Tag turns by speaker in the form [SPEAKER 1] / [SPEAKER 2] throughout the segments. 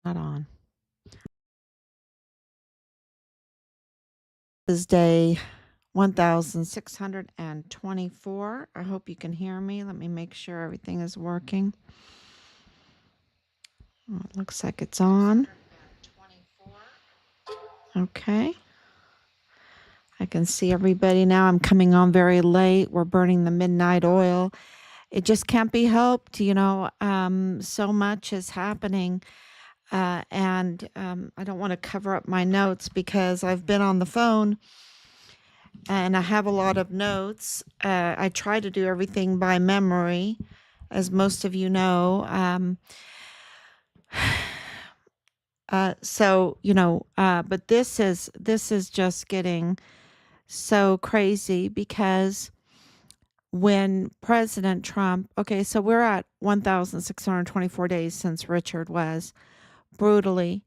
[SPEAKER 1] Not on. This is day 1624. I hope you can hear me. Let me make sure everything is working. Oh, it looks like it's on. Okay. I can see everybody now. I'm coming on very late. We're burning the midnight oil. It just can't be helped. So much is happening. And I don't want to cover up my notes because I've been on the phone and I have a lot of notes. I try to do everything by memory, as most of you know. But this is just getting so crazy because when President Trump, okay, so we're at 1,624 days since Richard was brutally,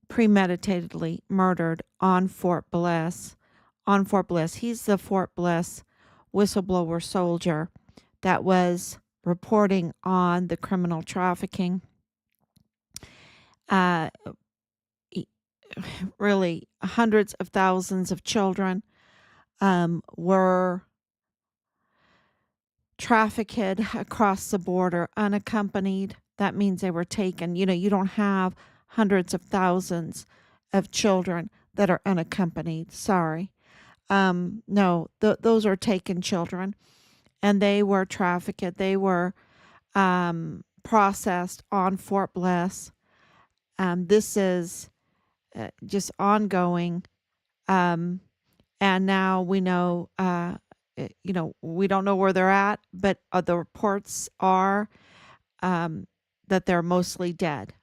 [SPEAKER 1] premeditatedly murdered on Fort Bliss. On Fort Bliss. He's the Fort Bliss whistleblower soldier that was reporting on the criminal trafficking. Really, hundreds of thousands of children were trafficked across the border unaccompanied. That means they were taken. You don't have hundreds of thousands of children that are unaccompanied. Sorry. No, those are taken children, and they were trafficked. They were processed on Fort Bliss. This is just ongoing. And now we know, we don't know where they're at, but the reports are that they're mostly dead.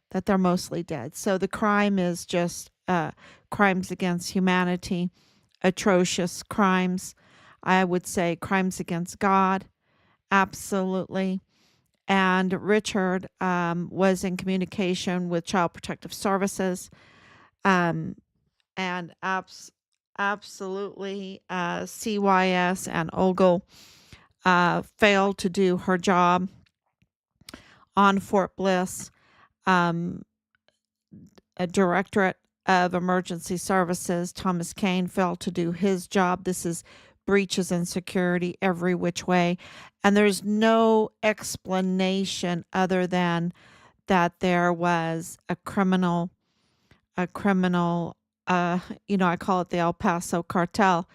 [SPEAKER 1] So the crime is just crimes against humanity, atrocious crimes. I would say crimes against God, absolutely. And Richard was in communication with Child Protective Services, and absolutely CYS and Ogle failed to do her job on Fort Bliss. A Directorate of Emergency Services, Thomas Kane, failed to do his job. This is breaches in security every which way. And there's no explanation other than that there was a criminal, I call it the El Paso cartel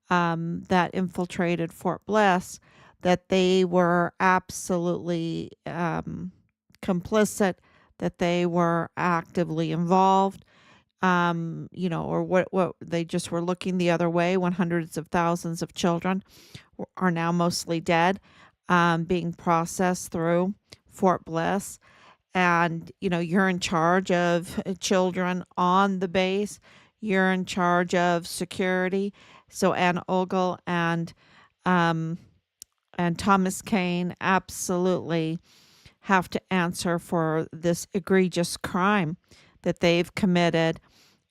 [SPEAKER 1] that infiltrated Fort Bliss, that they were absolutely complicit, that they were actively involved, or what they just were looking the other way when hundreds of thousands of children are now mostly dead, being processed through Fort Bliss. And, you're in charge of children on the base. You're in charge of security. So Ann Ogle and Thomas Kane absolutely have to answer for this egregious crime that they've committed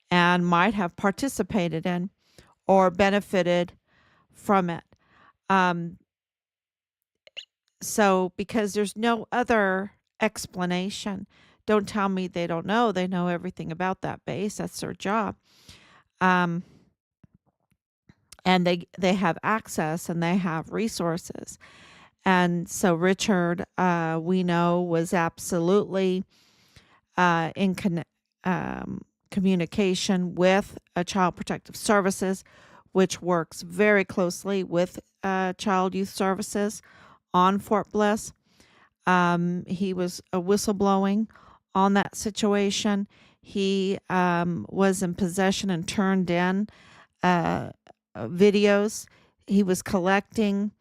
[SPEAKER 1] and might have participated in or benefited from it. So because there's no other explanation, don't tell me they don't know. They know everything about that base. That's their job. And they have access and they have resources. And so Richard, we know, was absolutely in communication with Child Protective Services, which works very closely with Child Youth Services on Fort Bliss. He was whistleblowing on that situation. He was in possession and turned in videos. He was collecting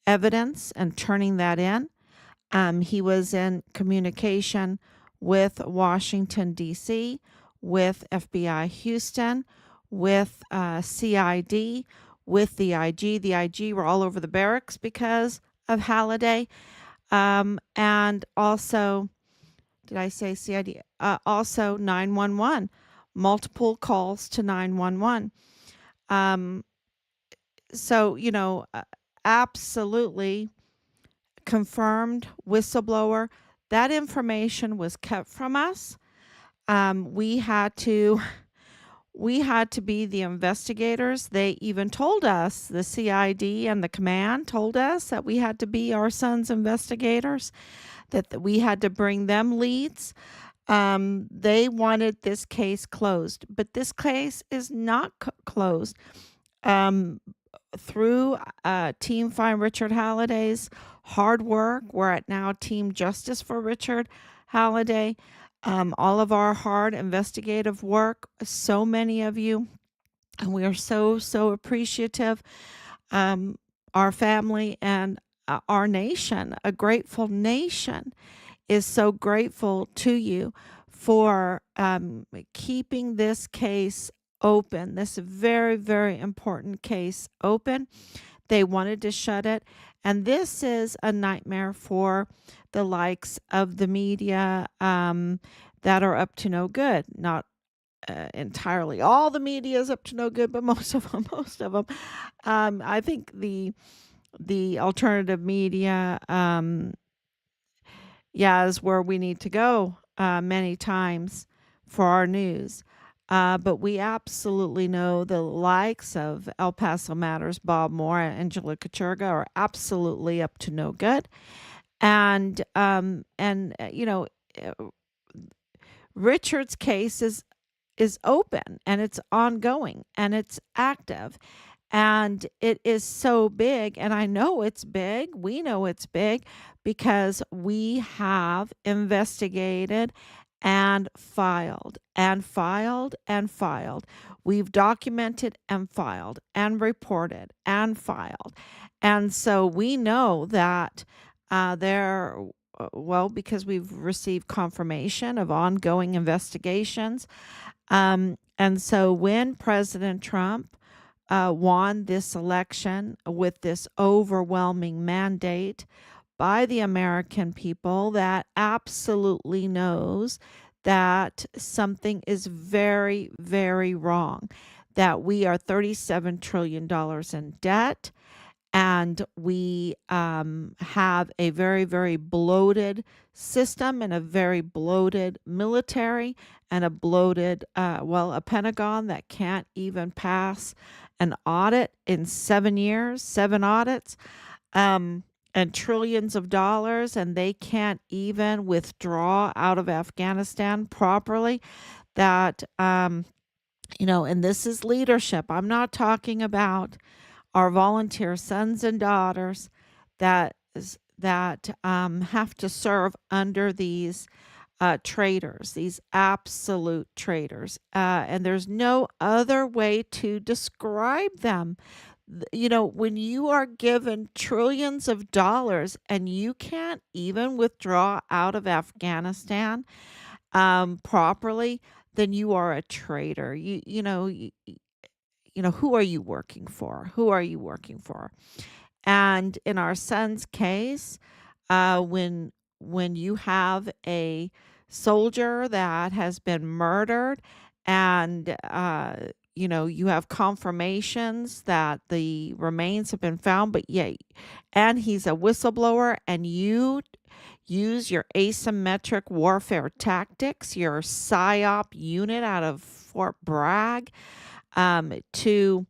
[SPEAKER 1] evidence and turning that in. He was in communication with Washington, D.C., with FBI Houston, with CID, with the IG. The IG were all over the barracks because of Halliday. And also, did I say CID? Also 911, multiple calls to 911. So, absolutely confirmed whistleblower. That information was kept from us. We had to we had to be the investigators. They even told us, the CID and the command told us that we had to be our son's investigators, that we had to bring them leads. They wanted this case closed, but this case is not closed. Um, Through Team Find Richard Halliday's hard work, we're at now Team Justice for Richard Halliday. All of our hard investigative work, so many of you, and we are so, so appreciative. Um, our family and our nation, a grateful nation, is so grateful to you for keeping this case open, this very, very important case open. They wanted to shut it. And this is a nightmare for the likes of the media that are up to no good. Not entirely all the media is up to no good, but most of them, most of them. I think the alternative media, is where we need to go many times for our news. But we absolutely know the likes of El Paso Matters, Bob Moore, and Angela Kachurga are absolutely up to no good. And uh, Richard's case is open and it's ongoing and it's active and it is so big. And I know it's big. We know it's big because we have investigated and filed and filed and filed. We've documented and filed and reported and filed. And so we know that because we've received confirmation of ongoing investigations. And so when President Trump won this election with this overwhelming mandate by the American people that absolutely knows that something is very, very wrong, that we are $37 trillion in debt, and we have a very, very bloated system and a very bloated military and a bloated, a Pentagon that can't even pass an audit in 7 years, 7 audits, and trillions of dollars, and they can't even withdraw out of Afghanistan properly. That, and this is leadership. I'm not talking about our volunteer sons and daughters that have to serve under these traitors, these absolute traitors, and there's no other way to describe them. When you are given trillions of dollars and you can't even withdraw out of Afghanistan properly, then you are a traitor. Who are you working for? Who are you working for? And in our son's case, when you have a soldier that has been murdered, and you have confirmations that the remains have been found, but yet, and he's a whistleblower, and you use your asymmetric warfare tactics, your PSYOP unit out of Fort Bragg, to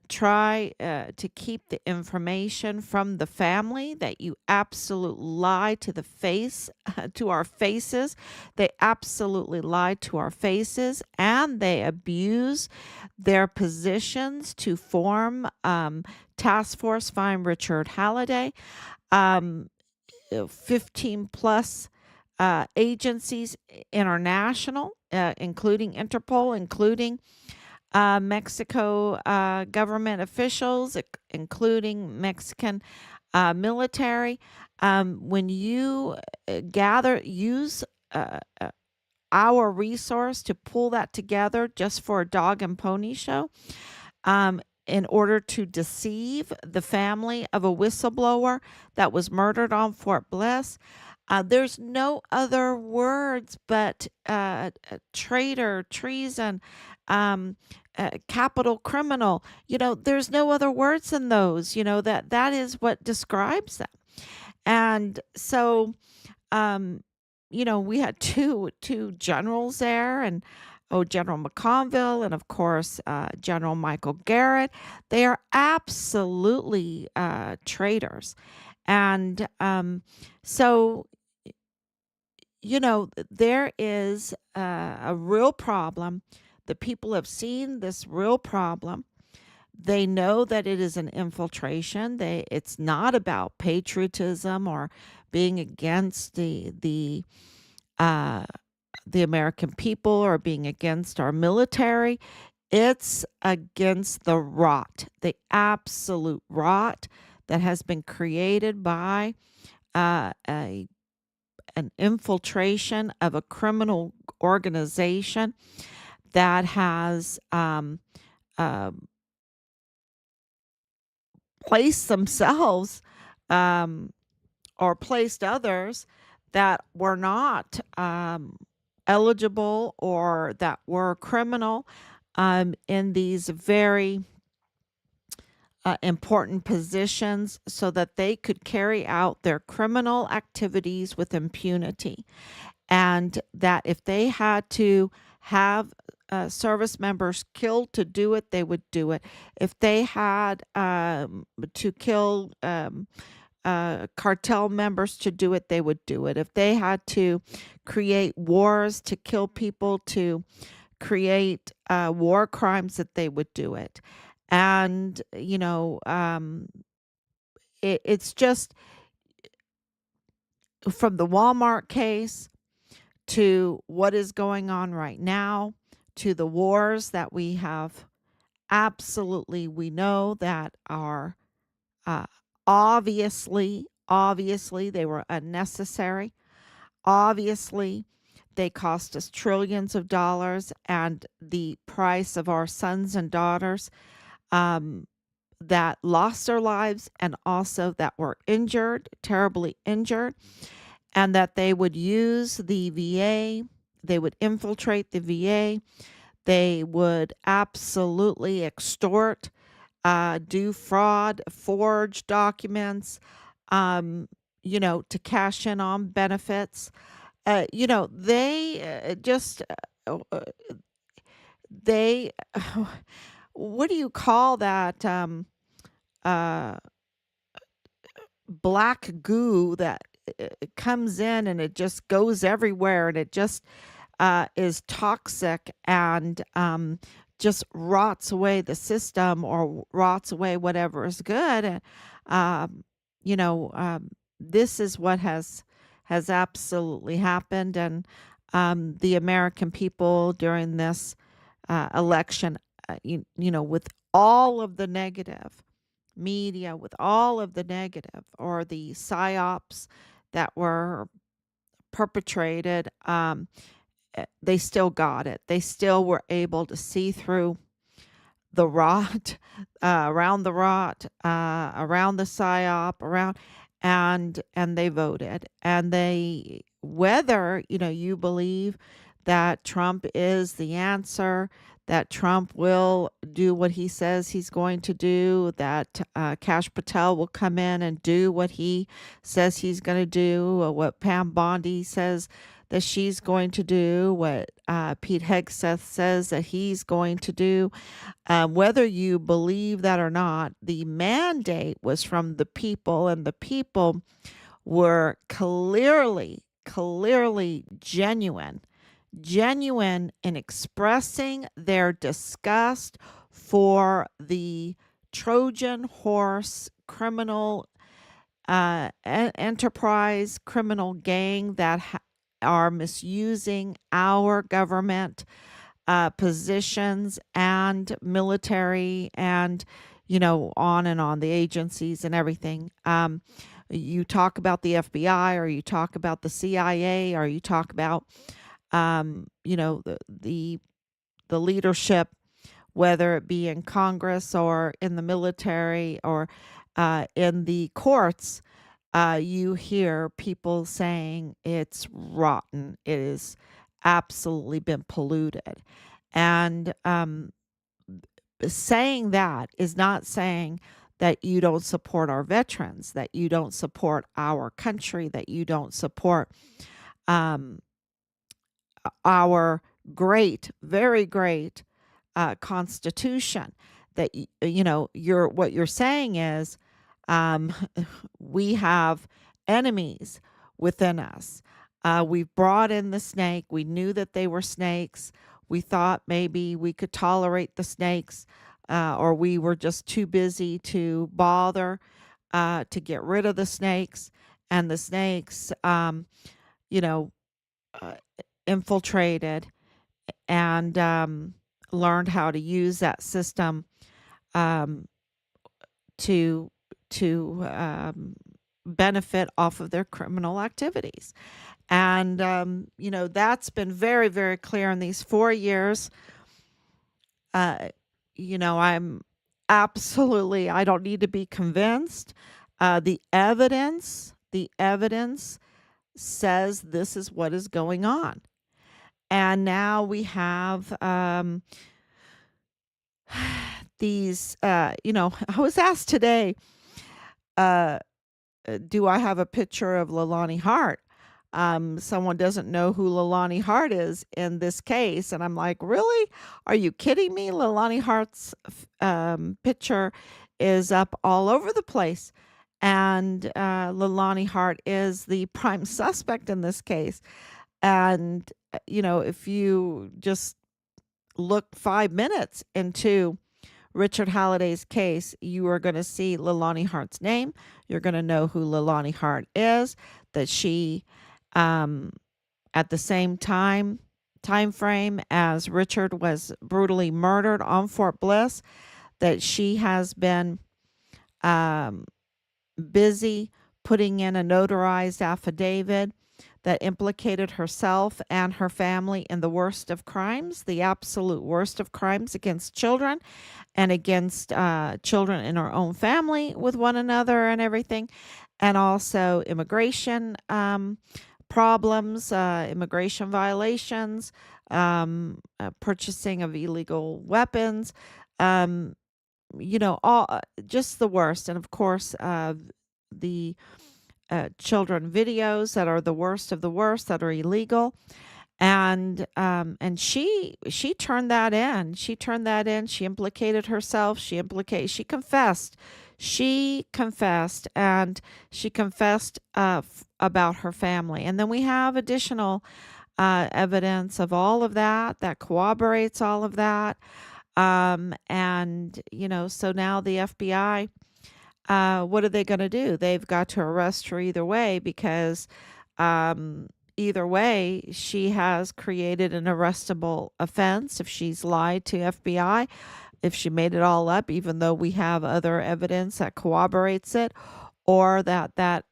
[SPEAKER 1] try to keep the information from the family, that you absolute lie to the face, to our faces. They absolutely lie to our faces, and they abuse their positions to form Task Force Find Richard Halliday. 15 plus agencies international, including Interpol, including Mexico government officials, including Mexican military. When you use our resource to pull that together just for a dog and pony show, in order to deceive the family of a whistleblower that was murdered on Fort Bliss. There's no other words but traitor, treason, capital criminal. There's no other words than those. That is what describes them. And so we had two generals there, and General McConville, and of course General Michael Garrett. They are absolutely traitors, and so there is a real problem. The people have seen this real problem. They know that it is an infiltration. It's not about patriotism or being against uh, the American people or being against our military. It's against the rot, the absolute rot that has been created by a an infiltration of a criminal organization that has uh, placed themselves um, or placed others that were not eligible or that were criminal in these very important positions so that they could carry out their criminal activities with impunity. And that if they had to have service members killed to do it, they would do it. If they had to kill cartel members to do it, they would do it. If they had to create wars to kill people, to create war crimes, that they would do it. And, it's just from the Walmart case to what is going on right now, to the wars that we have. Absolutely, we know that are uh, obviously, they were unnecessary. Obviously, they cost us trillions of dollars, and the price of our sons and daughters um, that lost their lives and also that were injured, terribly injured, and that they would use the VA, they would infiltrate the VA, they would absolutely extort, do fraud, forge documents, to cash in on benefits. They just, they, what do you call that? Uh, Black goo that comes in and it just goes everywhere, and it just is toxic and just rots away the system or rots away whatever is good. And um, you know, this is what has absolutely happened, and the American people during this election, with all of the negative media, with all of the negative or the psyops that were perpetrated, they still got it. They still were able to see through the rot, around the rot, around the psyop, around, and they voted. And they, whether you believe that Trump is the answer, that Trump will do what he says he's going to do, that Kash Patel will come in and do what he says he's going to do, or what Pam Bondi says that she's going to do, what Pete Hegseth says that he's going to do. Whether you believe that or not, the mandate was from the people, and the people were clearly genuine in expressing their disgust for the Trojan horse criminal enterprise, criminal gang that are misusing our government positions and military, and on and on, the agencies and everything. You talk about the FBI, or you talk about the CIA, or you talk about the leadership, whether it be in Congress or in the military or in the courts. You hear people saying it's rotten. It has absolutely been polluted. And saying that is not saying that you don't support our veterans, that you don't support our country, that you don't support um, our great, very great Constitution. That what you're saying is, um, we have enemies within us. We've brought in the snake. We knew that they were snakes. We thought maybe we could tolerate the snakes, or we were just too busy to bother to get rid of the snakes. And the snakes, you know, uh, infiltrated and learned how to use that system um, to benefit off of their criminal activities. And that's been very, very clear in these 4 years. Uh, I'm absolutely, I don't need to be convinced. The evidence says this is what is going on. And now we have these, I was asked today, uh, do I have a picture of Leilani Hart? Someone doesn't know who Leilani Hart is in this case. And I'm like, really? Are you kidding me? Leilani Hart's picture is up all over the place. And Leilani Hart is the prime suspect in this case. And, if you just look 5 minutes into Richard Halliday's case, you are going to see Leilani Hart's name. You're going to know who Leilani Hart is, that she, at the same time frame as Richard was brutally murdered on Fort Bliss, that she has been busy putting in a notarized affidavit that implicated herself and her family in the worst of crimes, the absolute worst of crimes against children and against children in her own family with one another and everything, and also immigration problems, immigration violations, purchasing of illegal weapons, all just the worst. And of course, the children videos that are the worst of the worst, that are illegal. And she turned that in. She turned that in. She implicated herself. She confessed. She confessed, and she confessed about her family. And then we have additional evidence of all of that that corroborates all of that. And so now the FBI, what are they going to do? They've got to arrest her either way, because either way, she has created an arrestable offense if she's lied to FBI, if she made it all up, even though we have other evidence that corroborates it, or that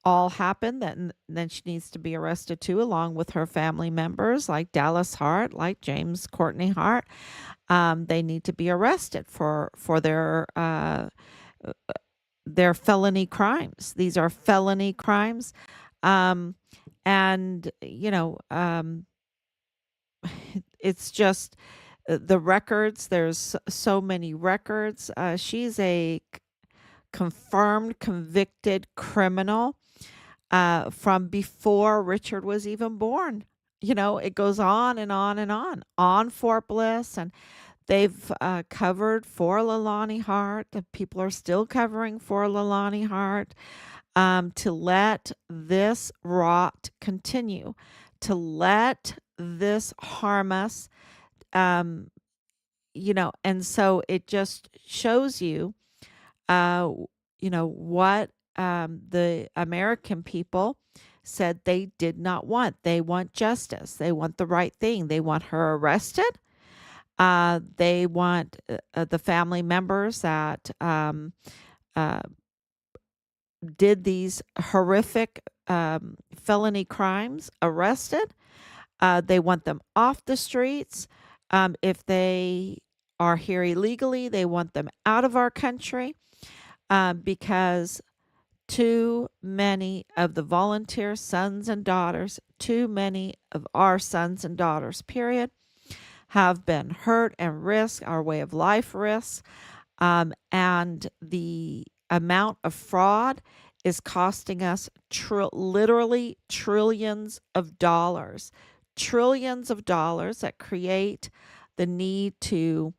[SPEAKER 1] all happened. Then she needs to be arrested too, along with her family members like Dallas Hart, like James Courtney Hart. They need to be arrested for their felony crimes. These are felony crimes. And, it's just the records. There's so many records. She's a confirmed, convicted criminal from before Richard was even born. It goes on and on and on Fort Bliss. And they've covered for Leilani Hart. The people are still covering for Leilani Hart, to let this rot continue, to let this harm us. And so it just shows you, what the American people said they did not want. They want justice. They want the right thing. They want her arrested. They want the family members that did these horrific felony crimes arrested. They want them off the streets. If they are here illegally, they want them out of our country, because too many of the volunteer sons and daughters, too many of our sons and daughters, period, have been hurt and risked, our way of life risks. And the amount of fraud is costing us literally trillions of dollars that create the need to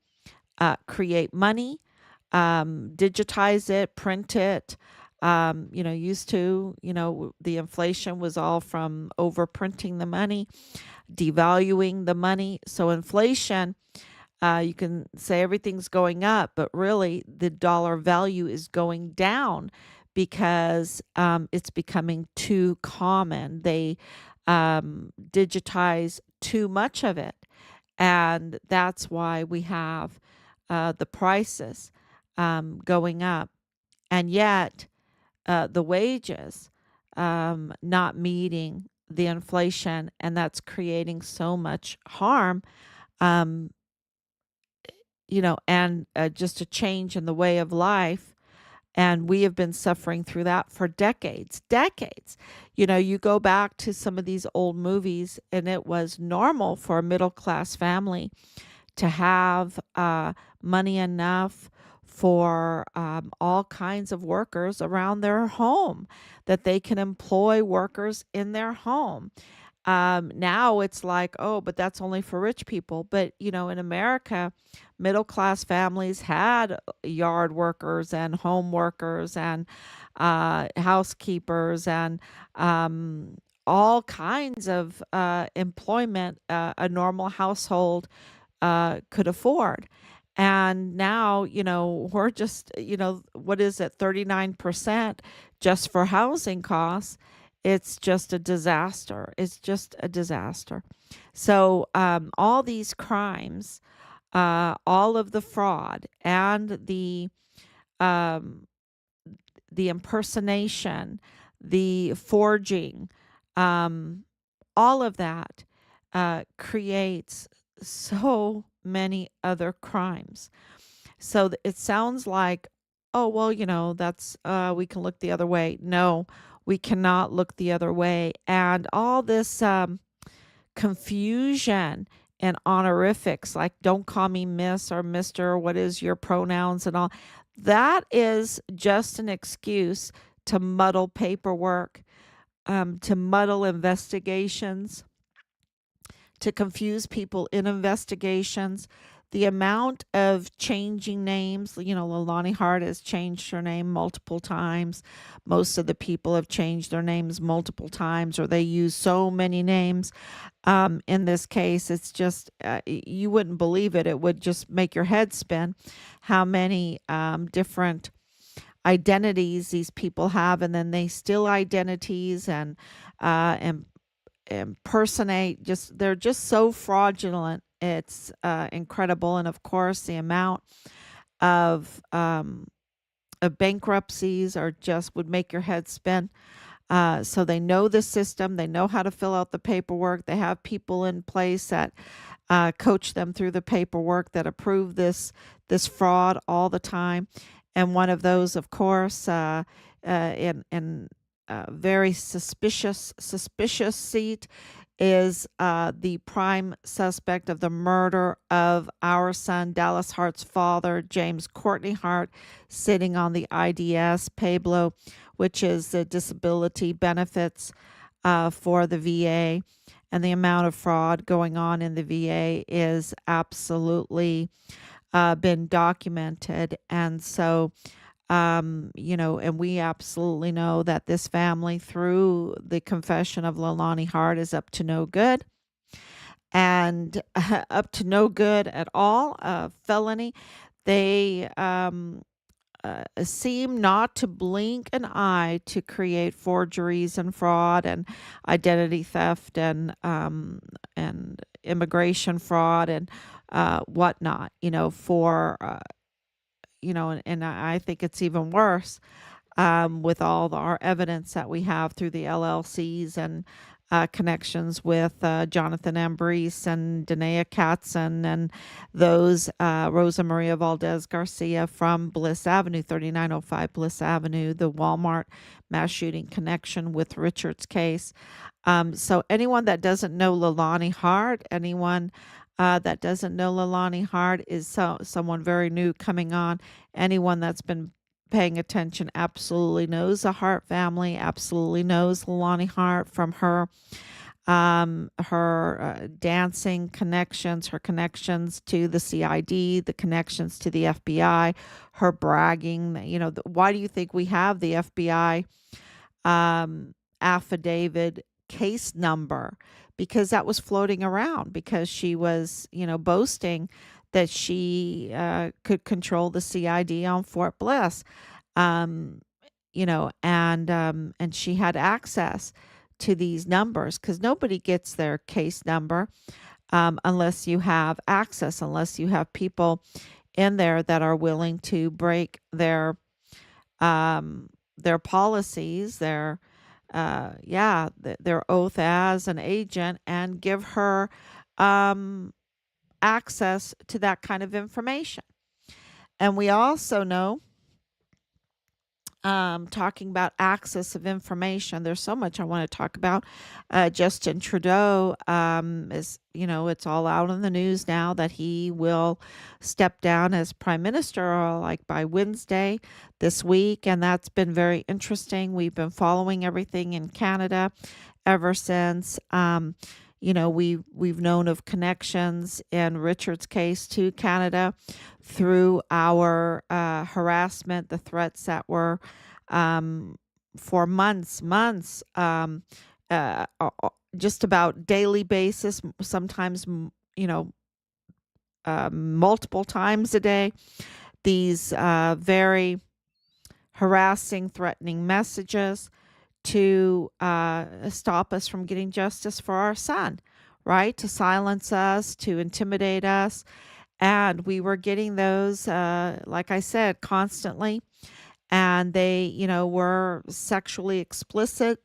[SPEAKER 1] create money, digitize it, print it. Used to, the inflation was all from overprinting the money, devaluing the money. So inflation, you can say everything's going up, but really the dollar value is going down because it's becoming too common. They digitize too much of it. And that's why we have the prices going up. And yet, the wages not meeting the inflation, and that's creating so much harm. Um, and just a change in the way of life. And we have been suffering through that for decades, decades. You go back to some of these old movies, and it was normal for a middle class family to have money enough for all kinds of workers around their home, that they can employ workers in their home. Now it's like, oh, but that's only for rich people. But, in America, middle class families had yard workers and home workers and housekeepers and all kinds of employment a normal household could afford. And now, we're just, what is it, 39% just for housing costs. It's just a disaster. It's just a disaster. So, all these crimes, all of the fraud and um, the impersonation, the forging, um, all of that creates so many other crimes. So it sounds like, oh, well, that's, we can look the other way. No, we cannot look the other way. And all this confusion and honorifics, like don't call me Miss or Mr., what is your pronouns and all, that is just an excuse to muddle paperwork, to muddle investigations, to confuse people in investigations. The amount of changing names, Leilani Hart has changed her name multiple times. Most of the people have changed their names multiple times, or they use so many names. In this case, it's just, you wouldn't believe it. It would just make your head spin how many different identities these people have, and then they steal identities and impersonate. They're just so fraudulent. It's incredible. And of course, the amount of bankruptcies are just would make your head spin. So they know the system. They know how to fill out the paperwork. They have people in place that coach them through the paperwork, that approve this fraud all the time. And one of those, of course, in very suspicious seat is the prime suspect of the murder of our son Dallas Hart's father, James Courtney Hart, sitting on the IDS Pablo, which is the disability benefits for the VA. And the amount of fraud going on in the VA is absolutely been documented. And so and we absolutely know that this family, through the confession of Leilani Hart, is up to no good, and up to no good at all. Felony. They seem not to blink an eye to create forgeries and fraud and identity theft and immigration fraud and whatnot. For and I think it's even worse with all our evidence that we have through the LLCs and connections with Jonathan Ambrose and Danae Katzen and those Rosa Maria Valdez Garcia from Bliss Avenue, 3905 Bliss Avenue, the Walmart mass shooting connection with Richard's case. So anyone that doesn't know Leilani Hart, anyone that doesn't know Leilani Hart is someone very new coming on. Anyone that's been paying attention absolutely knows the Hart family, absolutely knows Leilani Hart from her dancing connections, her connections to the CID, the connections to the FBI, her bragging. Why do you think we have the FBI affidavit case number? Because that was floating around, because she was, boasting that she could control the CID on Fort Bliss. Um, and she had access to these numbers, because nobody gets their case number unless you have access, unless you have people in there that are willing to break their policies, their oath as an agent, and give her access to that kind of information. And we also know, talking about access of information, there's so much I want to talk about. Justin Trudeau is, it's all out in the news now that he will step down as prime minister, like by Wednesday this week. And that's been very interesting. We've been following everything in Canada ever since. We've known of connections in Richard's case to Canada through our harassment, the threats that were for months, just about daily basis, sometimes, multiple times a day. These very harassing, threatening messages to stop us from getting justice for our son, right? To silence us, to intimidate us. And we were getting those, like I said, constantly. And they, were sexually explicit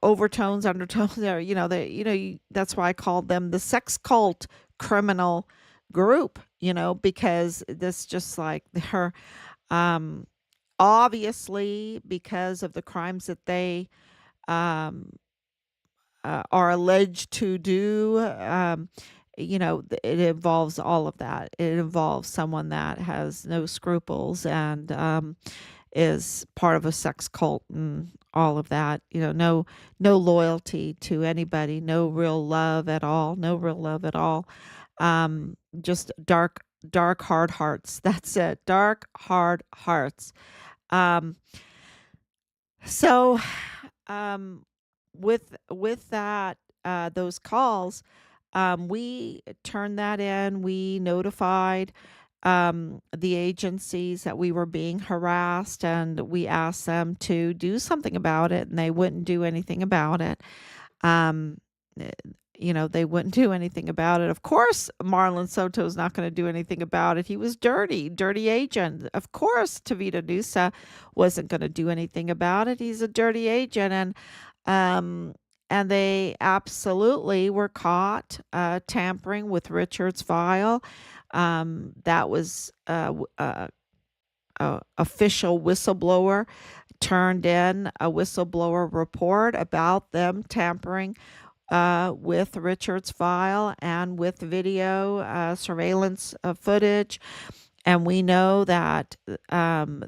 [SPEAKER 1] overtones, undertones. There, that's why I called them the sex cult criminal group. Because this just like they're obviously, because of the crimes that they um, are alleged to do. It involves all of that. It involves someone that has no scruples and is part of a sex cult and all of that. No loyalty to anybody, no real love at all, no real love at all. Just dark, hard hearts. That's it. Dark, hard hearts. Um, so, um, with that, those calls, we turned that in. We notified the agencies that we were being harassed, and we asked them to do something about it, and they wouldn't do anything about it. Um, eh, they wouldn't do anything about it. Of course, Marlon Soto is not going to do anything about it. He was dirty agent. Of course, Tavita Nusa wasn't going to do anything about it. He's a dirty agent, um, and they absolutely were caught tampering with Richard's file. That was official whistleblower turned in a whistleblower report about them tampering with Richard's file and with video surveillance footage. And we know that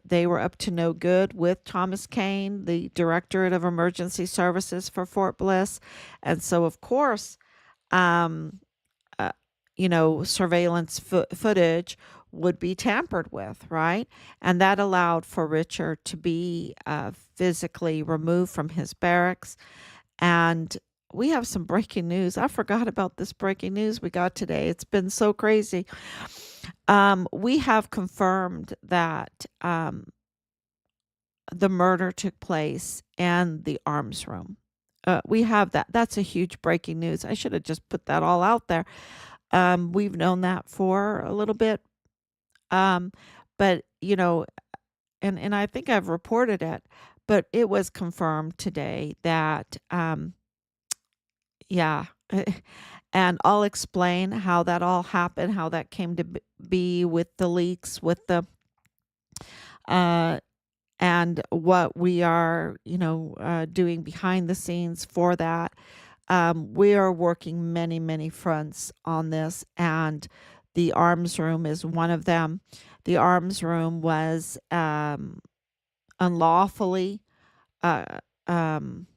[SPEAKER 1] they were up to no good with Thomas Kane, the Directorate of Emergency Services for Fort Bliss. And so, of course, um, uh, surveillance footage would be tampered with, right? And that allowed for Richard to be physically removed from his barracks. And we have some breaking news. I forgot about this breaking news we got today. It's been so crazy. We have confirmed that the murder took place in the arms room. We have that. That's a huge breaking news. I should have just put that all out there. We've known that for a little bit. But, and I think I've reported it, but it was confirmed today that, yeah. And I'll explain how that all happened, how that came to be with the leaks, with the, uh, and what we are, doing behind the scenes for that. We are working many, many fronts on this, and the arms room is one of them. the arms room was unlawfully uh, um,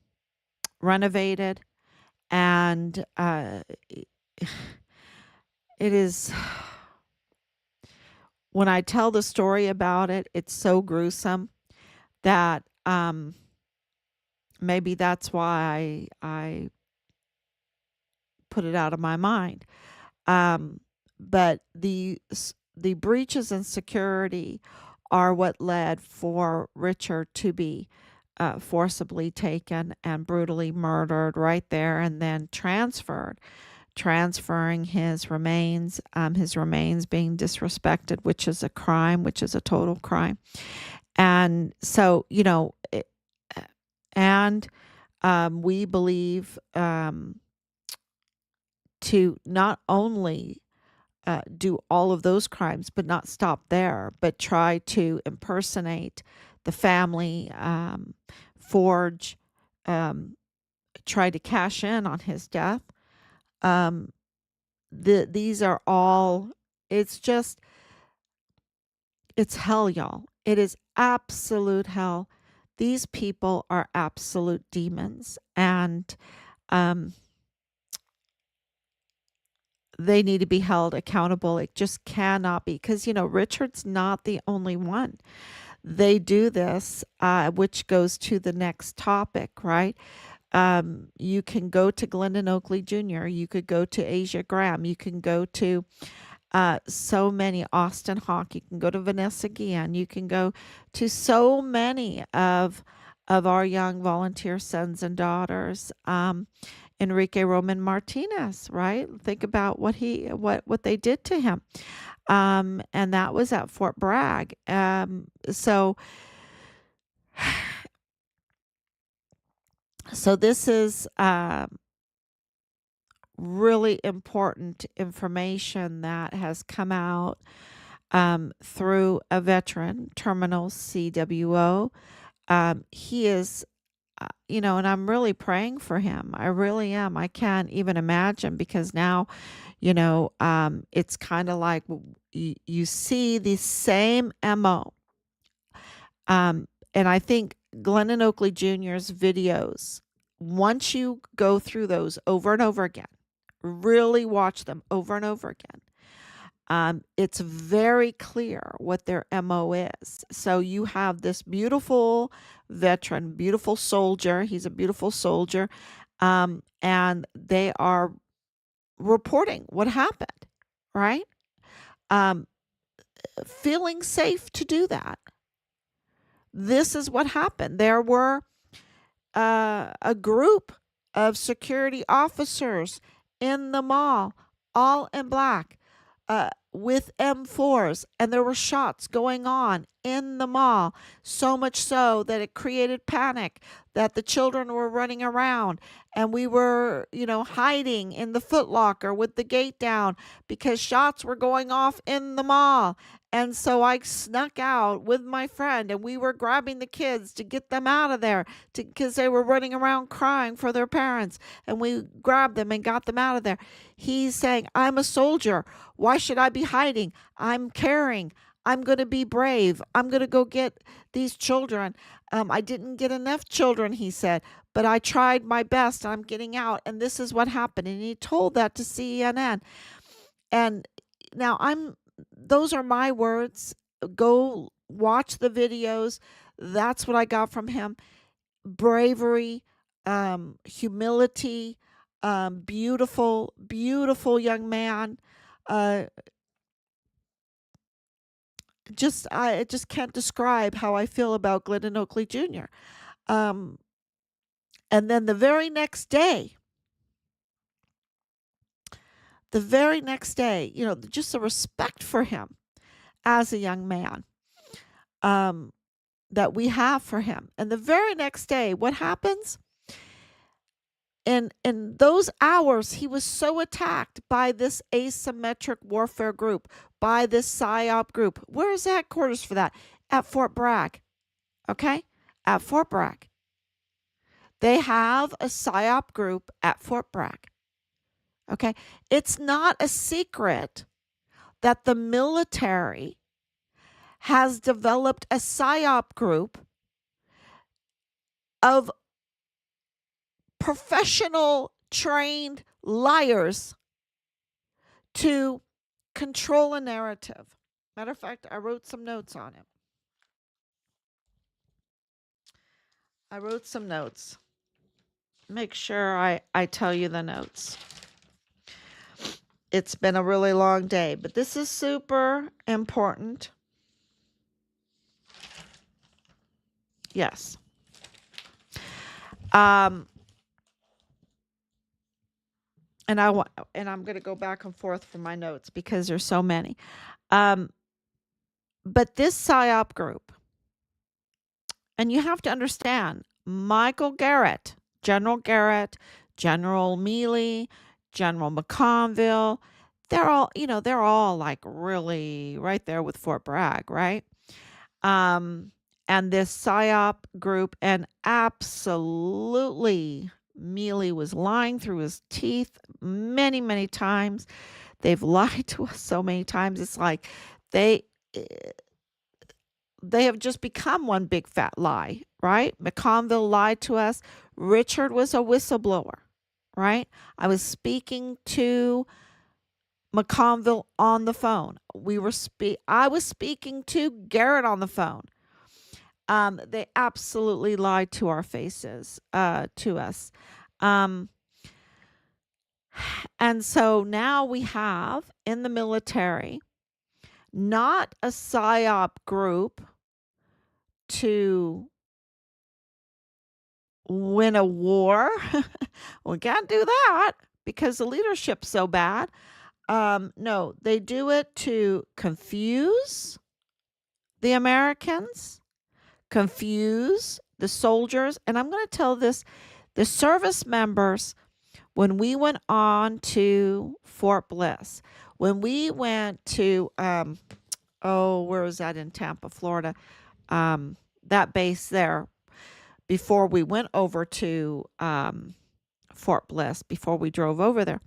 [SPEAKER 1] renovated, and it is, when I tell the story about it, it's so gruesome that maybe that's why I put it out of my mind. But the breaches in security are what led for Richard to be forcibly taken and brutally murdered right there, and then transferring his remains being disrespected, which is a crime, which is a total crime. And so, and we believe to not only do all of those crimes, but not stop there, but try to impersonate the family, forge, try to cash in on his death. These are all, it's just, it's hell, y'all. It is absolute hell. These people are absolute demons, and they need to be held accountable. It just cannot be, because, Richard's not the only one. They do this, which goes to the next topic, right? You can go to Glendon Oakley Jr., you could go to Asia Graham, you can go to so many, Austin Hawk, you can go to Vanessa Guillen, you can go to so many of our young volunteer sons and daughters. Enrique Roman Martinez, right? Think about what they did to him. And that was at Fort Bragg. So this is really important information that has come out through a veteran, terminalcwo. He is, and I'm really praying for him. I really am. I can't even imagine, because now, it's kind of like you see the same MO. And I think Glendon Oakley Jr.'s videos, once you go through those over and over again, really watch them over and over again, it's very clear what their MO is. So you have this beautiful veteran, beautiful soldier. He's a beautiful soldier. And they are reporting what happened, right? Feeling safe to do that. This is what happened. There were a group of security officers in the mall, all in black, with M4s, and there were shots going on in the mall, so much so that it created panic, that the children were running around, and we were, hiding in the Foot Locker with the gate down because shots were going off in the mall. And so I snuck out with my friend, and we were grabbing the kids to get them out of there, because they were running around crying for their parents, and we grabbed them and got them out of there. He's saying, I'm a soldier. Why should I be hiding? I'm caring. I'm going to be brave. I'm going to go get these children. I didn't get enough children, he said, but I tried my best. I'm getting out, and this is what happened. And he told that to CNN. And now those are my words. Go watch the videos. That's what I got from him. Bravery, humility, beautiful, beautiful young man. I just can't describe how I feel about Glendon Oakley Jr. And then the very next day, just the respect for him as a young man that we have for him. And the very next day, what happens? In those hours, he was so attacked by this asymmetric warfare group, by this PSYOP group. Where is the headquarters for that? At Fort Bragg. Okay? At Fort Bragg. They have a PSYOP group at Fort Bragg. Okay? It's not a secret that the military has developed a PSYOP group of professional trained liars to control a narrative. Matter of fact, I wrote some notes on it. Make sure I tell you the notes. It's been a really long day, but this is super important. Yes. And I'm going to go back and forth for my notes because there's so many. But this PSYOP group, and you have to understand, Michael Garrett, General Mealy, General McConville, they're all like really right there with Fort Bragg, right? And this PSYOP group, and absolutely Mealy was lying through his teeth many, many times. They've lied to us so many times. It's like they have just become one big fat lie, right? McConville lied to us. Richard was a whistleblower, right? I was speaking to McConville on the phone. I was speaking to Garrett on the phone. They absolutely lied to our faces, to us. And so now we have in the military not a PSYOP group to win a war. We can't do that because the leadership's so bad. No, they do it to confuse the Americans, confuse the soldiers. And I'm going to tell this, the service members, when we went on to Fort Bliss, when we went to, where was that, in Tampa, Florida? That base there, before we went over to Fort Bliss, before we drove over there,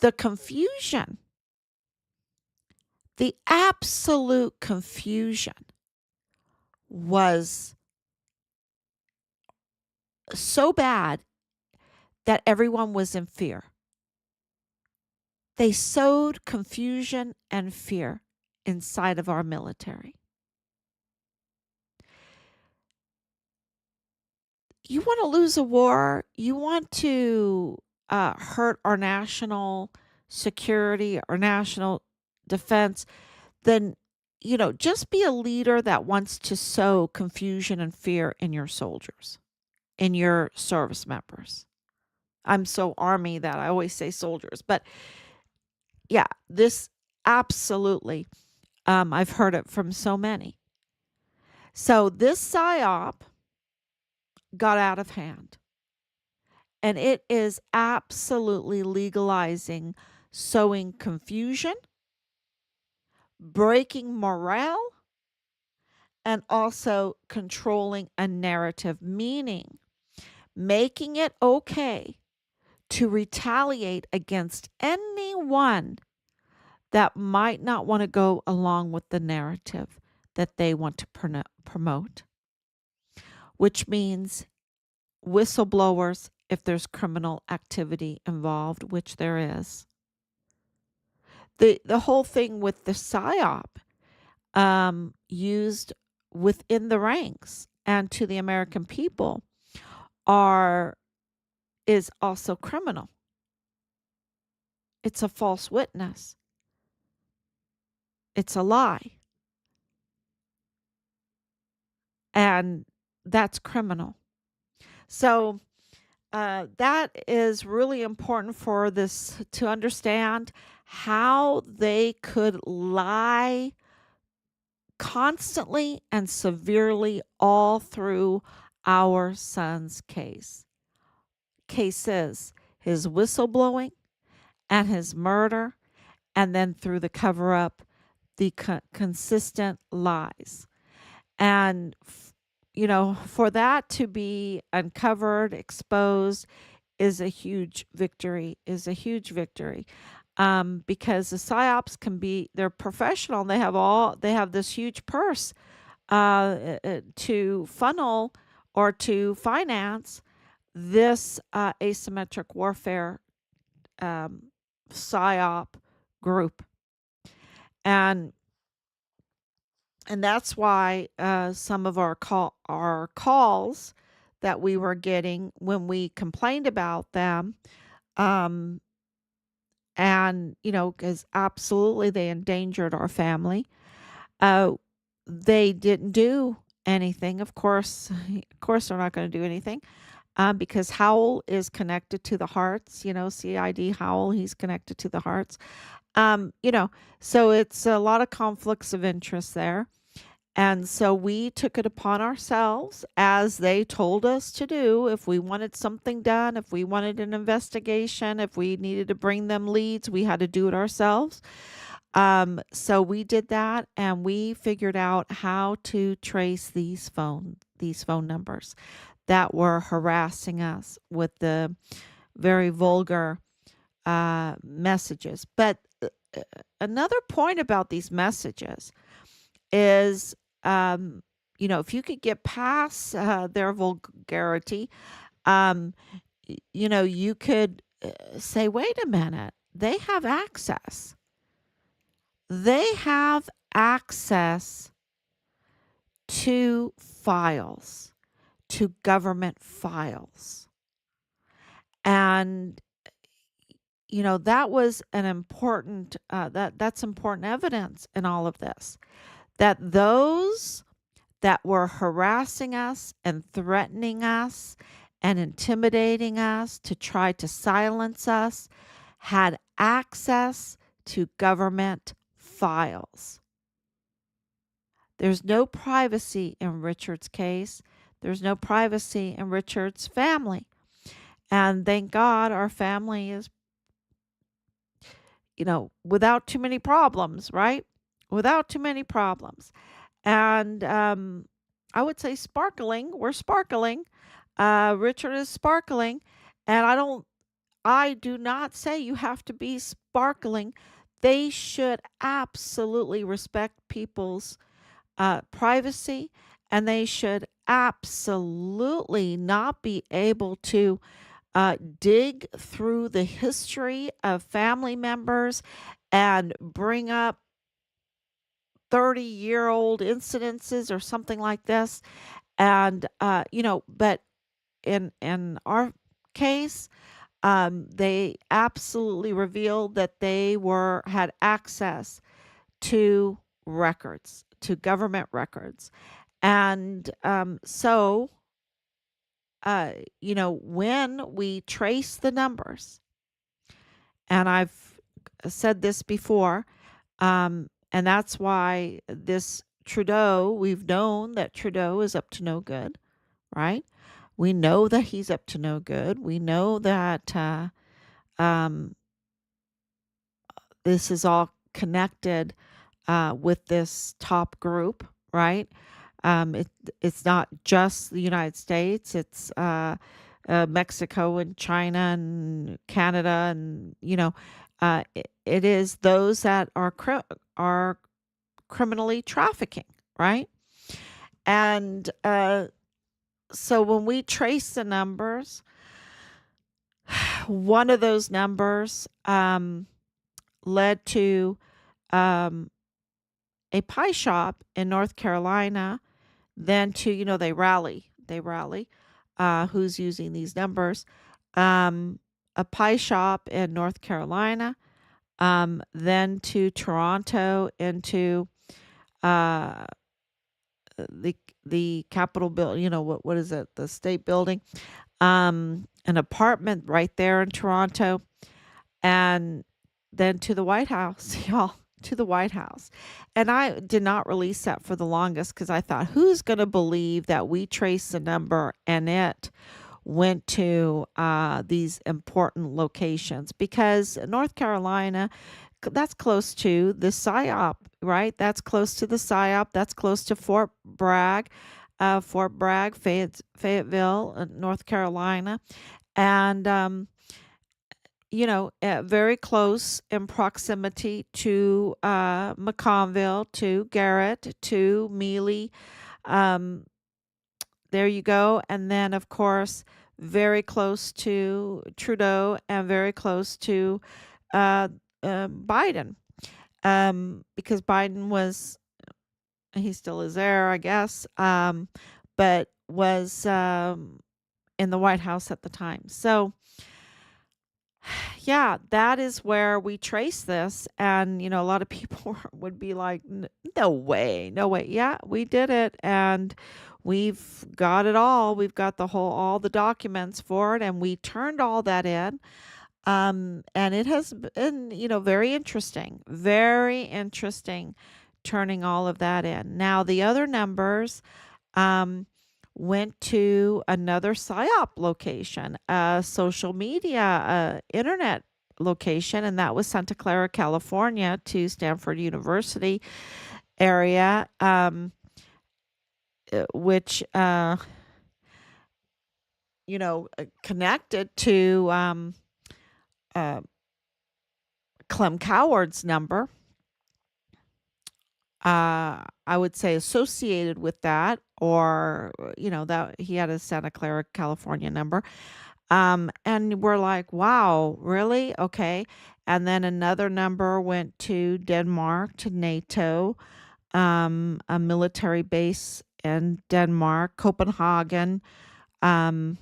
[SPEAKER 1] the confusion, the absolute confusion was so bad that everyone was in fear. They sowed confusion and fear inside of our military. You want to lose a war, you want to hurt our national security, our national defense, then, just be a leader that wants to sow confusion and fear in your soldiers, in your service members. I'm so Army that I always say soldiers, but yeah, this absolutely, I've heard it from so many. So this PSYOP got out of hand, and it is absolutely legalizing sowing confusion, breaking morale, and also controlling a narrative, meaning making it okay to retaliate against anyone that might not want to go along with the narrative that they want to promote, which means whistleblowers, if there's criminal activity involved, which there is. The whole thing with the PSYOP used within the ranks and to the American people is also criminal. It's a false witness. It's a lie. And that's criminal. So that is really important for this to understand how they could lie constantly and severely all through our son's cases, his whistleblowing and his murder, and then through the cover up, the consistent lies. And for that to be uncovered, exposed, is a huge victory. because the psyops they're professional. And they have this huge purse to funnel or to finance this asymmetric warfare um, psyop group, and that's why some of our calls that we were getting when we complained about them, um, and because absolutely they endangered our family. Uh, they didn't do anything. Of course, they're not going to do anything. Because Howell is connected to the hearts, CID Howell, he's connected to the hearts. Um, you know, so it's a lot of conflicts of interest there. And so we took it upon ourselves, as they told us to do, if we wanted something done, if we wanted an investigation, if we needed to bring them leads, we had to do it ourselves. So we did that, and we figured out how to trace these phone numbers that were harassing us with the very vulgar messages. But another point about these messages is, if you could get past their vulgarity, um, you could say, wait a minute, they have access. They have access to files, to government files. And that was an important that's important evidence in all of this, that those that were harassing us and threatening us and intimidating us to try to silence us had access to government files. There's no privacy in Richard's case. There's no privacy in Richard's family. And thank God our family is, without too many problems, right? Without too many problems. And I would say sparkling. We're sparkling. Richard is sparkling. And I do not say you have to be sparkling. They should absolutely respect people's privacy, and they should absolutely not be able to dig through the history of family members and bring up 30-year-old incidences or something like this. And, but in our case, they absolutely revealed that they had access to records, to government records. And so, when we trace the numbers, and I've said this before, and that's why this Trudeau, we've known that Trudeau is up to no good, right? We know that he's up to no good. We know that um, this is all connected with this top group, right? It's not just the United States. It's Mexico and China and Canada, and it is those that are criminally trafficking, right? And so when we trace the numbers, one of those numbers led to um, a pie shop in North Carolina. Then to, they rally, who's using these numbers. A pie shop in North Carolina, then to Toronto, into uh, the Capitol building, what is it, the state building, an apartment right there in Toronto, and then to the White House, y'all, to the White House. And I did not release that for the longest because I thought, who's going to believe that we traced the number and it went to these important locations? Because North Carolina, that's close to the PSYOP, right? That's close to the PSYOP. That's close to Fort Bragg, Fayetteville, North Carolina. And, very close in proximity to McConville, to Garrett, to Mealy. Um, there you go. And then, of course, very close to Trudeau and very close to uh, Biden. Because Biden was, he still is there, I guess, but was in the White House at the time. So, yeah, that is where we trace this. And, a lot of people would be like, No way, no way. Yeah, we did it. And we've got it all. We've got all the documents for it. And we turned all that in. And it has been, very interesting turning all of that in. Now, the other numbers, um, went to another PSYOP location, a social media, internet location, and that was Santa Clara, California, to Stanford University area, which, connected to uh, Clem Coward's number. I would say associated with that, or that he had a Santa Clara, California number. And we're like, wow, really? Okay. And then another number went to Denmark, to NATO, a military base in Denmark, Copenhagen, um,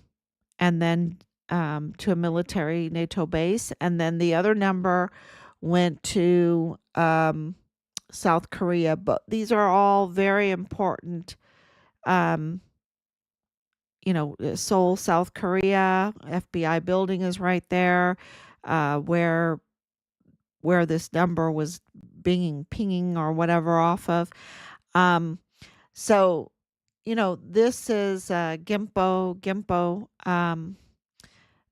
[SPEAKER 1] and then to a military NATO base. And then the other number went to South Korea. But these are all very important. Um, Seoul, South Korea, FBI building is right there, where this number was pinging or whatever off of. Um, so, this is Gimpo,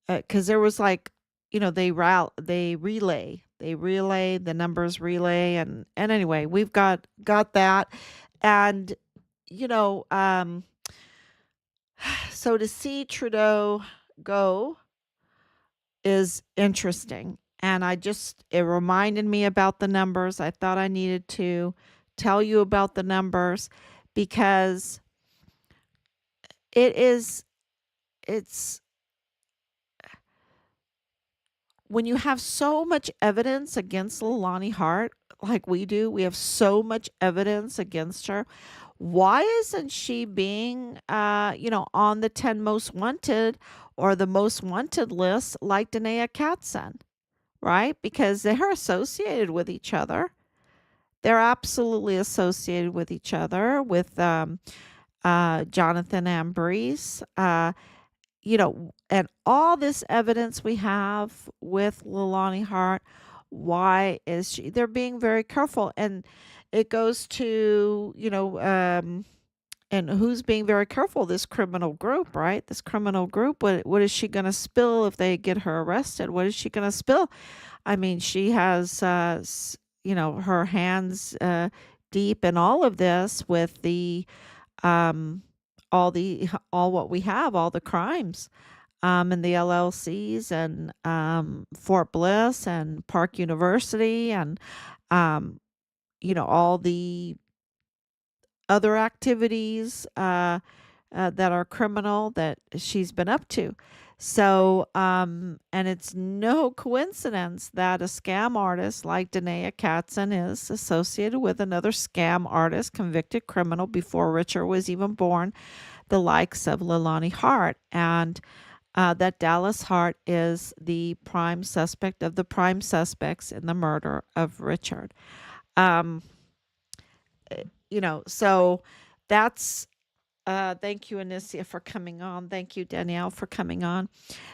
[SPEAKER 1] because there was like, they relay the numbers relay, and anyway, we've got that, and you know, so to see Trudeau go is interesting. And it reminded me about the numbers. I thought I needed to tell you about the numbers because it's when you have so much evidence against Leilani Hart, like we do, we have so much evidence against her. Why isn't she being, on the 10 most wanted or the most wanted list like Danae Katzen, right? Because they're associated with each other. They're absolutely associated with each other, with Jonathan Ambrose, and all this evidence we have with Leilani Hart. Why is she? They're being very careful, and it goes to and who's being very careful? This criminal group, right? This criminal group. What is she going to spill if they get her arrested? What is she going to spill? I mean, she has her hands deep in all of this with the um all what we have, all the crimes, and the LLCs, and Fort Bliss and Park University, and all the other activities that are criminal that she's been up to. So, and it's no coincidence that a scam artist like Danae Katzen is associated with another scam artist, convicted criminal before Richard was even born, the likes of Leilani Hart. And that Dallas Hart is the prime suspect of the prime suspects in the murder of Richard. Um, so that's thank you, Anicia, for coming on. Thank you, Danielle, for coming on.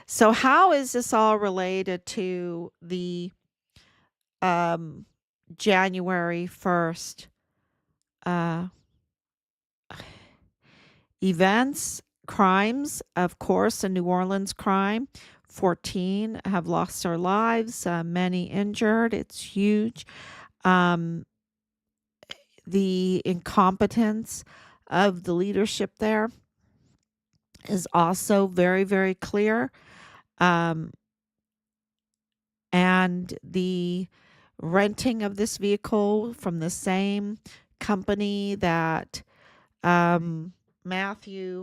[SPEAKER 1] So how is this all related to the um, January 1st uh, events, crimes? Of course, a New Orleans crime. 14 have lost their lives, many injured. It's huge. Um, the incompetence of the leadership there is also very, very clear. Um, and the renting of this vehicle from the same company that Matthew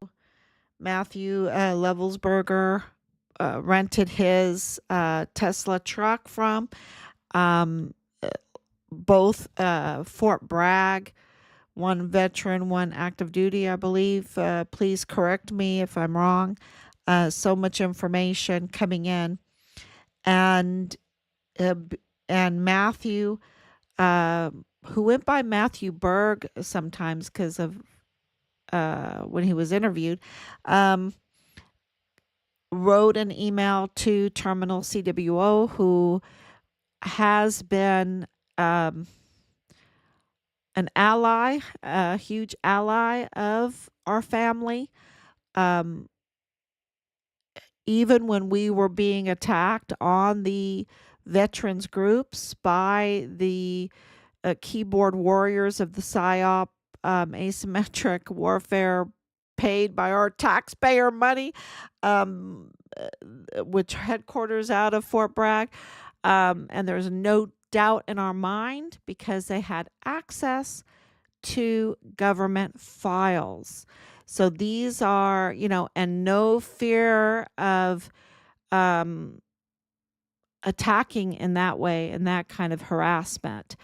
[SPEAKER 1] Livelsberger rented his Tesla truck from. Um, both Fort Bragg, one veteran, one active duty, I believe. Please correct me if I'm wrong. So much information coming in, and uh, and Matthew, who went by Matthew Berg sometimes because of when he was interviewed, um, wrote an email to terminalcwo, who has been um, an ally, a huge ally of our family. Um, Even when we were being attacked on the veterans groups by the keyboard warriors of the PSYOP, asymmetric warfare paid by our taxpayer money, um, which headquarters out of Fort Bragg. And there's no doubt in our mind because they had access to government files. So these are, and no fear of um, attacking in that way and that kind of harassment.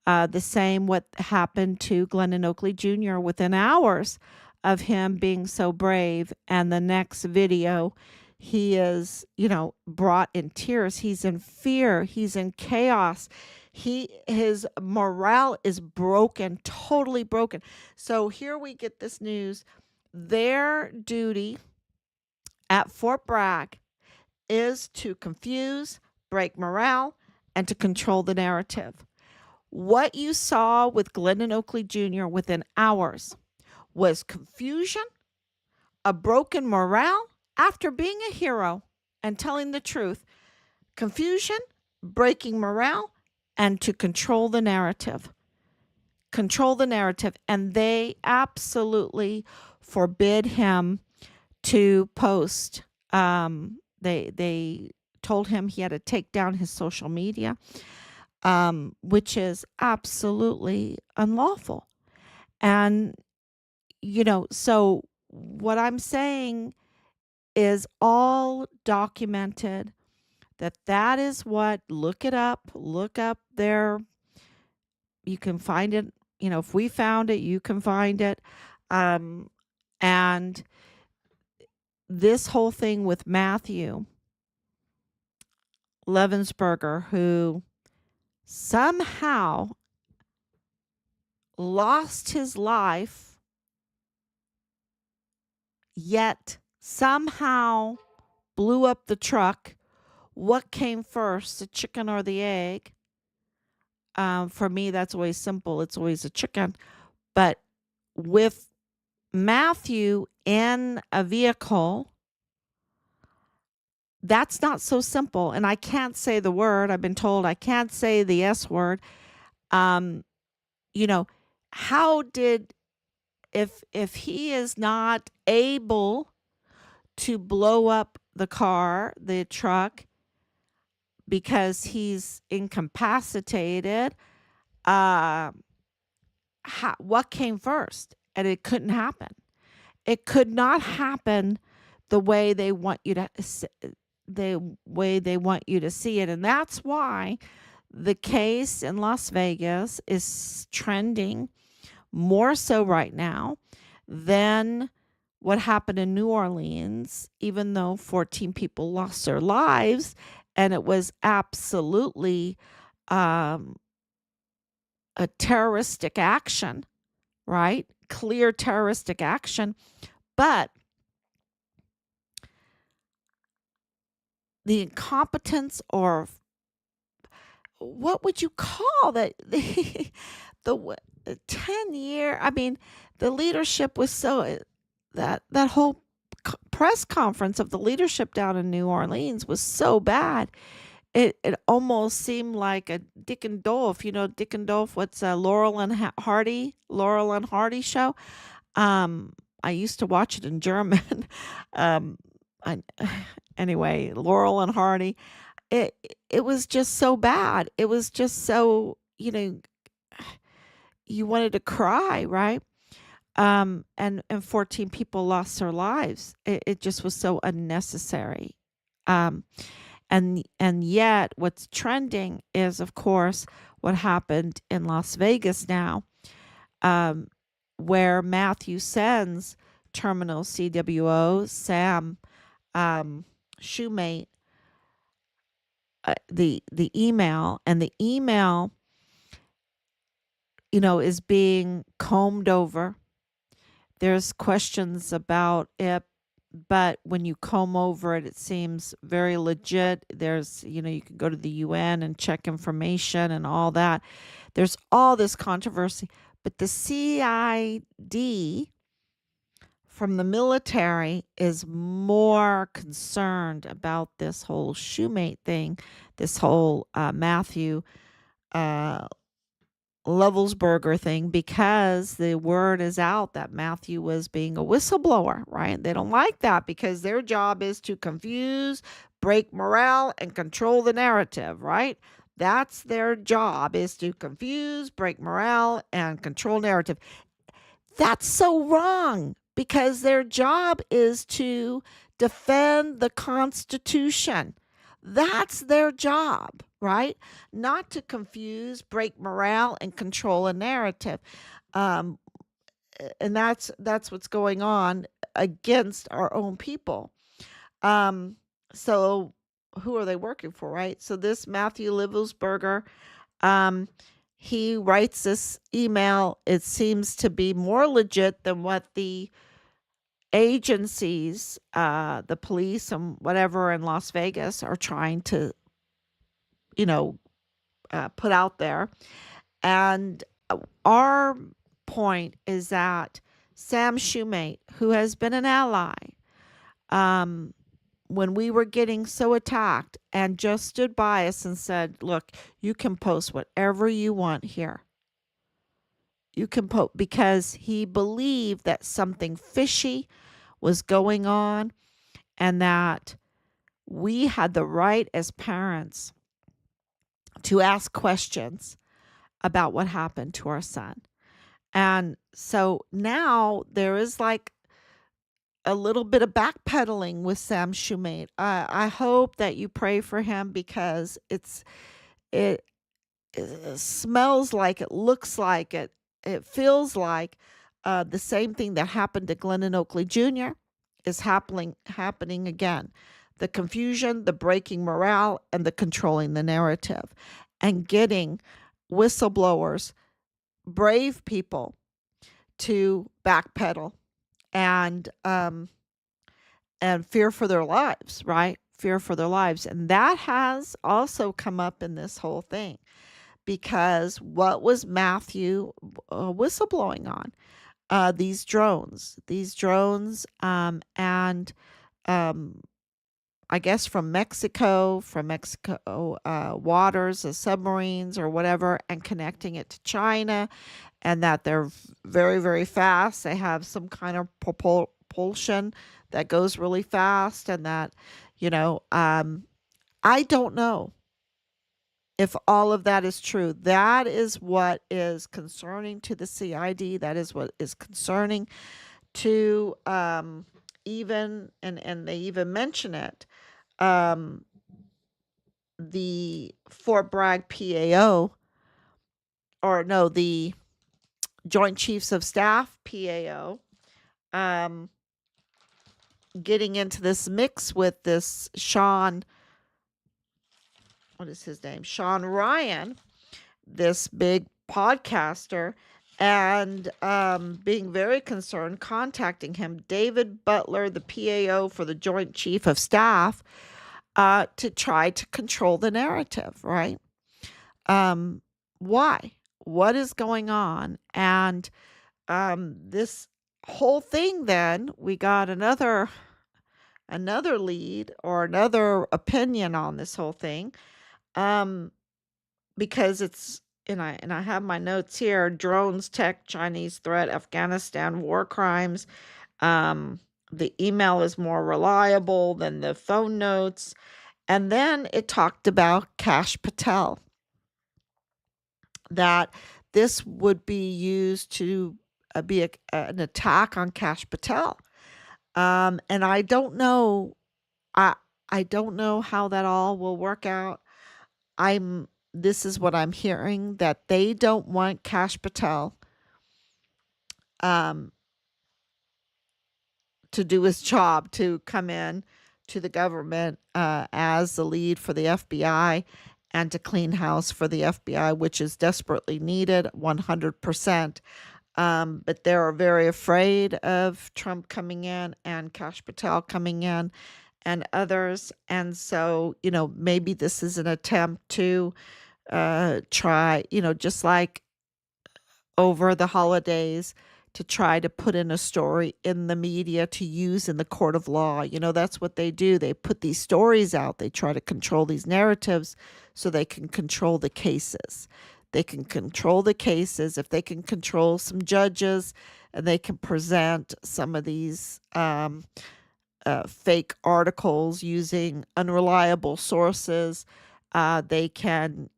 [SPEAKER 1] The same what happened to Glennon Oakley Jr. within hours of him being so brave. And the next video, he is, brought in tears. He's in fear. He's in chaos. His morale is broken, totally broken. So here we get this news. Their duty at Fort Bragg is to confuse, break morale, and to control the narrative. What you saw with Glennon Oakley Jr. within hours was confusion, a broken morale after being a hero and telling the truth, confusion, breaking morale, and to control the narrative. Control the narrative. And they absolutely forbid him to post. They told him he had to take down his social media, which is absolutely unlawful. And, so what I'm saying is all documented, that is what, look up there. You can find it. If we found it, you can find it. And this whole thing with Matthew Livelsberger, who somehow lost his life, yet somehow blew up the truck. What came first, the chicken or the egg? For me, that's always simple. It's always a chicken. But with Matthew in a vehicle, that's not so simple. And I can't say the word. I've been told I can't say the S word. How did, if he is not able to blow up the car, the truck, because he's incapacitated, what came first? And it couldn't happen. It could not happen the way they want you to see it. And that's why the case in Las Vegas is trending more so right now than what happened in New Orleans, even though 14 people lost their lives. And it was absolutely a terroristic action, right? Clear terroristic action. But the incompetence, or what would you call that? The 10-year, the leadership was so, that whole press conference of the leadership down in New Orleans was so bad. It almost seemed like a Dick and Dolph, Dick and Dolph, what's Laurel and Hardy show. I used to watch it in German. I, anyway, Laurel and Hardy. it it was just so bad. It was just so, you wanted to cry, right? And 14 people lost their lives. It just was so unnecessary. Um, and yet what's trending is, of course, what happened in Las Vegas now, um, where Matthew sends terminal CWO Sam, Shoemate, the email, and the email, is being combed over. There's questions about it, but when you comb over it, it seems very legit. There's, you can go to the UN and check information and all that. There's all this controversy, but the CID from the military is more concerned about this whole Shoemate thing, this whole Matthew uh, Livelsberger thing, because the word is out that Matthew was being a whistleblower, right? They don't like that because their job is to confuse, break morale, and control the narrative, right? That's their job, is to confuse, break morale, and control narrative. That's so wrong because their job is to defend the Constitution. That's their job, right? Not to confuse, break morale, and control a narrative. Um, and that's what's going on against our own people. So who are they working for, right? So this Matthew Livelsberger, um, he writes this email. It seems to be more legit than what the agencies, the police and whatever in Las Vegas are trying to, you know, put out there. And our point is that Sam Shoemate, who has been an ally, um, when we were getting so attacked, and just stood by us and said, look, you can post whatever you want here. You can post, because he believed that something fishy was going on and that we had the right as parents to ask questions about what happened to our son. And so now there is like a little bit of backpedaling with Sam Shoemate. I hope that you pray for him because it smells like, it looks like, it feels like the same thing that happened to Glennon Oakley Jr. is happening again. The confusion, the breaking morale, and the controlling the narrative, and getting whistleblowers, brave people, to backpedal and fear for their lives, right? Fear for their lives. And that has also come up in this whole thing, because what was Matthew whistleblowing on? These drones, and I guess from Mexico waters, the submarines or whatever, and connecting it to China, and that they're very, very fast. They have some kind of propulsion that goes really fast, and that, I don't know if all of that is true. That is what is concerning to the CID. That is what is concerning to even, and they even mention it, the Fort Bragg PAO, or no, the Joint Chiefs of Staff PAO, getting into this mix with this Shawn, what is his name? Shawn Ryan, this big podcaster, and being very concerned, contacting him, David Butler, the PAO for the Joint Chief of Staff, to try to control the narrative, right? Why? What is going on? And this whole thing, then we got another lead, or another opinion on this whole thing, because it's, and I have my notes here: drones, tech, Chinese threat, Afghanistan, war crimes. The email is more reliable than the phone notes, And then it talked about Kash Patel, that this would be used to be an attack on Kash Patel. And I don't know. I I don't know how that all will work out. This is what I'm hearing, that they don't want Kash Patel um, to do his job, to come in to the government as the lead for the FBI and to clean house for the FBI, which is desperately needed, 100%. But they're very afraid of Trump coming in and Kash Patel coming in and others. And so, maybe this is an attempt to try, just like over the holidays, to try to put in a story in the media to use in the court of law. That's what they do. They put these stories out. They try to control these narratives so they can control the cases. They can control the cases if they can control some judges, and they can present some of these fake articles using unreliable sources. They can,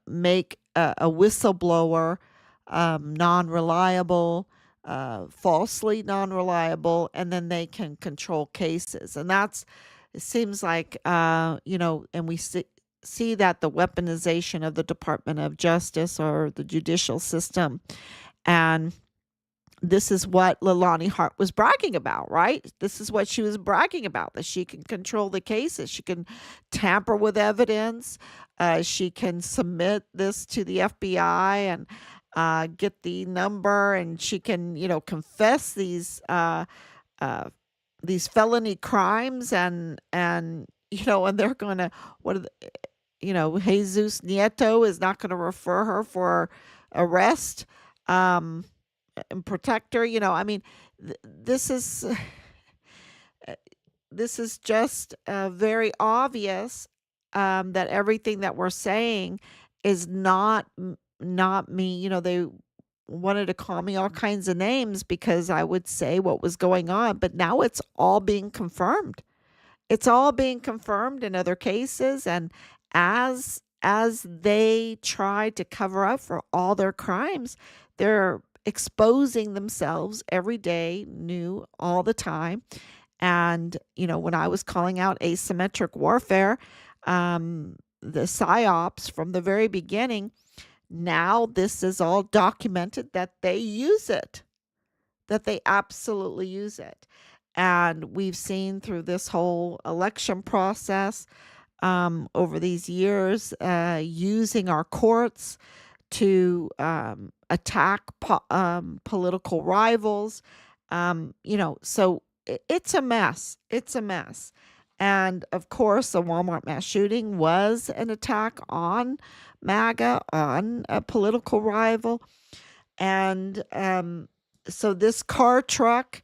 [SPEAKER 1] make a whistleblower non-reliable, falsely non-reliable, and then they can control cases. And it seems like, and we see that the weaponization of the Department of Justice or the judicial system. And this is what Leilani Hart was bragging about, right? This is what she was bragging about, that she can control the cases. She can tamper with evidence. She can submit this to the FBI and get the number, and she can, confess these felony crimes, and and they're going to, what are Jesus Nieto is not going to refer her for arrest. And protect her. I mean, this is just very obvious that everything that we're saying is not me. They wanted to call me all kinds of names because I would say what was going on, but now it's all being confirmed. It's all being confirmed in other cases, and as they try to cover up for all their crimes, they're exposing themselves every day, new, all the time. And when I was calling out asymmetric warfare, the psyops from the very beginning, now this is all documented that they use it, that they absolutely use it. And we've seen through this whole election process over these years, using our courts to attack political rivals. So it's a mess. It's a mess. And of course, the Walmart mass shooting was an attack on MAGA, on a political rival. And so this car truck,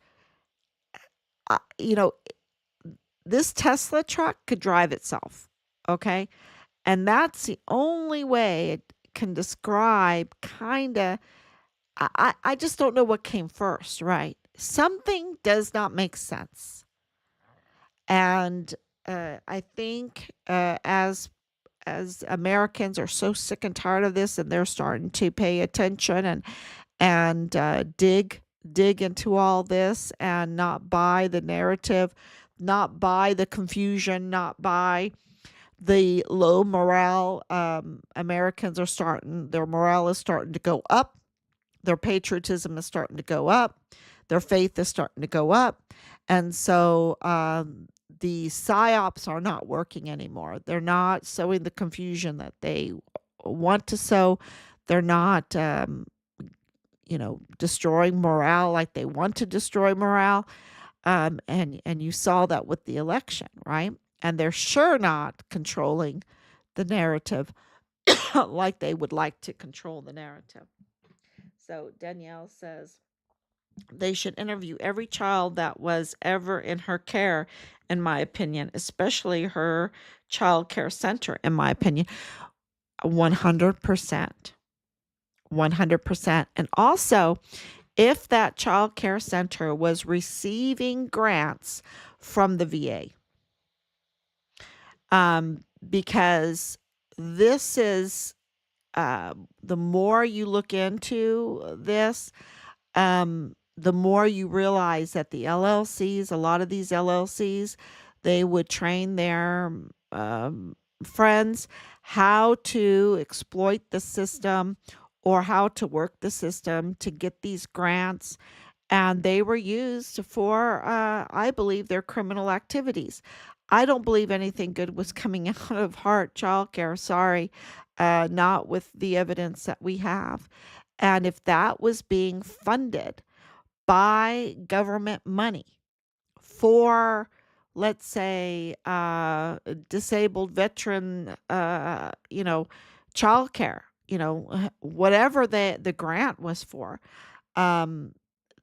[SPEAKER 1] this Tesla truck could drive itself. Okay. And that's the only way it can describe kind of, I just don't know what came first, right? Something does not make sense. And I think as Americans are so sick and tired of this, and they're starting to pay attention and dig into all this and not buy the narrative, not buy the confusion, not buy the low morale. Americans their morale is starting to go up. Their patriotism is starting to go up. Their faith is starting to go up. And so the psyops are not working anymore. They're not sowing the confusion that they want to sow. They're not, destroying morale like they want to destroy morale. And you saw that with the election, right? And they're sure not controlling the narrative like they would like to control the narrative. So Danielle says they should interview every child that was ever in her care, in my opinion, especially her child care center, in my opinion. 100%. 100%. And also, if that child care center was receiving grants from the VA, because this is, the more you look into this, the more you realize that the LLCs, a lot of these LLCs, they would train their um, friends how to exploit the system or how to work the system to get these grants. And they were used for, I believe, their criminal activities. I don't believe anything good was coming out of Hart childcare. Sorry, not with the evidence that we have. And if that was being funded by government money for, let's say, disabled veteran, childcare, whatever the grant was for, um,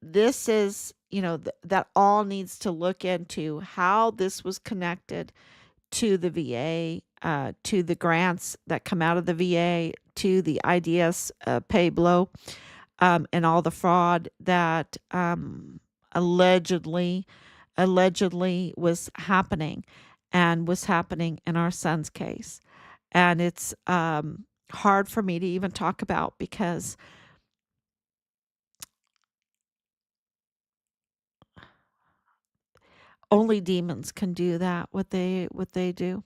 [SPEAKER 1] this is, that all needs to look into how this was connected to the VA, to the grants that come out of the VA, to the IDS pay blow, and all the fraud that allegedly was happening and was happening in our son's case. And it's hard for me to even talk about because only demons can do that, what they do.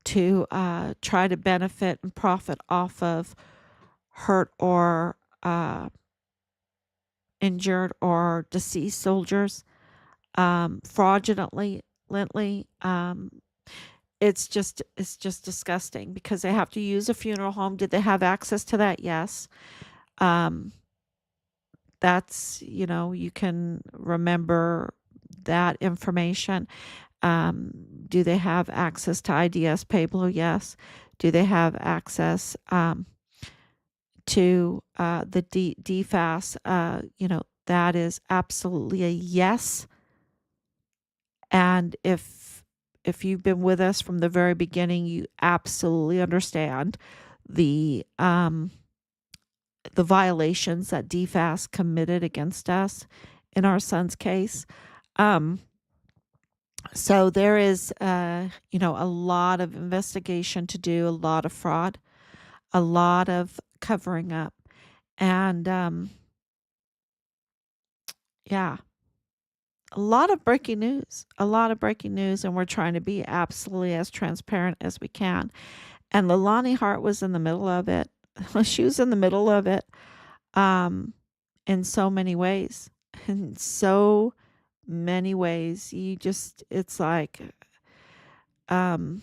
[SPEAKER 1] To try to benefit and profit off of hurt or injured or deceased soldiers, fraudulently. It's just disgusting because they have to use a funeral home. Did they have access to that? Yes. Um, that's, you can remember that information. Do they have access to IDS Pablo? Yes. Do they have access to the DFAS? That is absolutely a yes. And if you've been with us from the very beginning, you absolutely understand the the violations that DFAS committed against us in our son's case. Um, so there is, a lot of investigation to do, a lot of fraud, a lot of covering up, and yeah, a lot of breaking news, and we're trying to be absolutely as transparent as we can. And Leilani Hart was in the middle of it. She was in the middle of it, um, in so many ways, in so many ways. It's like, um,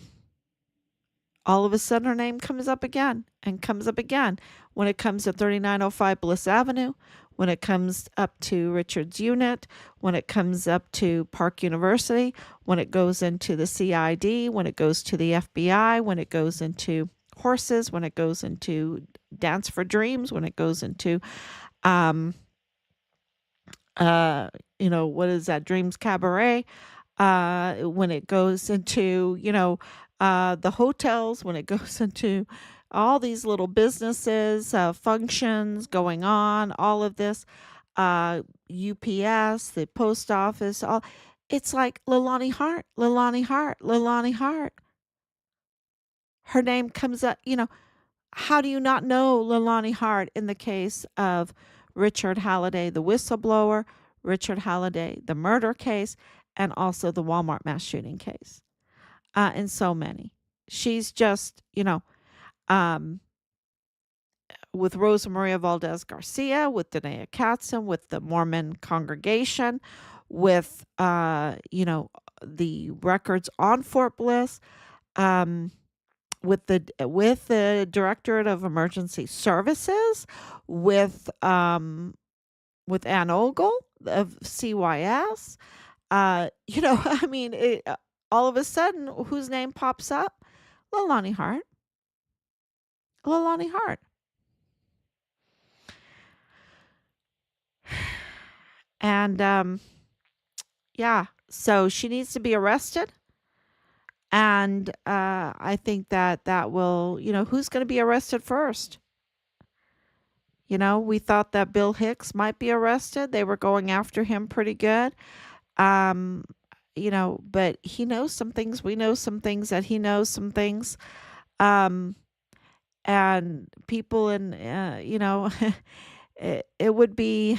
[SPEAKER 1] all of a sudden her name comes up again and comes up again when it comes to 3905 Bliss Avenue, when it comes up to Richard's unit, when it comes up to Park University, when it goes into the CID, when it goes to the FBI, when it goes into horses, when it goes into Dance for Dreams, when it goes into um what is that, Dreams Cabaret, when it goes into, the hotels, when it goes into all these little businesses, functions going on, all of this, UPS, the post office, all, it's like Leilani Hart, Leilani Hart, Leilani Hart. Her name comes up, how do you not know Leilani Hart in the case of Richard Halliday, the whistleblower, Richard Halliday, the murder case, and also the Walmart mass shooting case, and so many. She's just, um, with Rosa Maria Valdez Garcia, with Danae Katzen, with the Mormon congregation, with, the records on Fort Bliss, um, with the Directorate of Emergency Services, with Ann Ogle of CYS. I mean, all of a sudden, whose name pops up? Leilani Hart. Leilani Hart. And yeah, so she needs to be arrested. And I think that will, who's going to be arrested first? We thought that Bill Hicks might be arrested. They were going after him pretty good. Um, but he knows some things. We know some things that he knows some things. Um, and people in, it would be,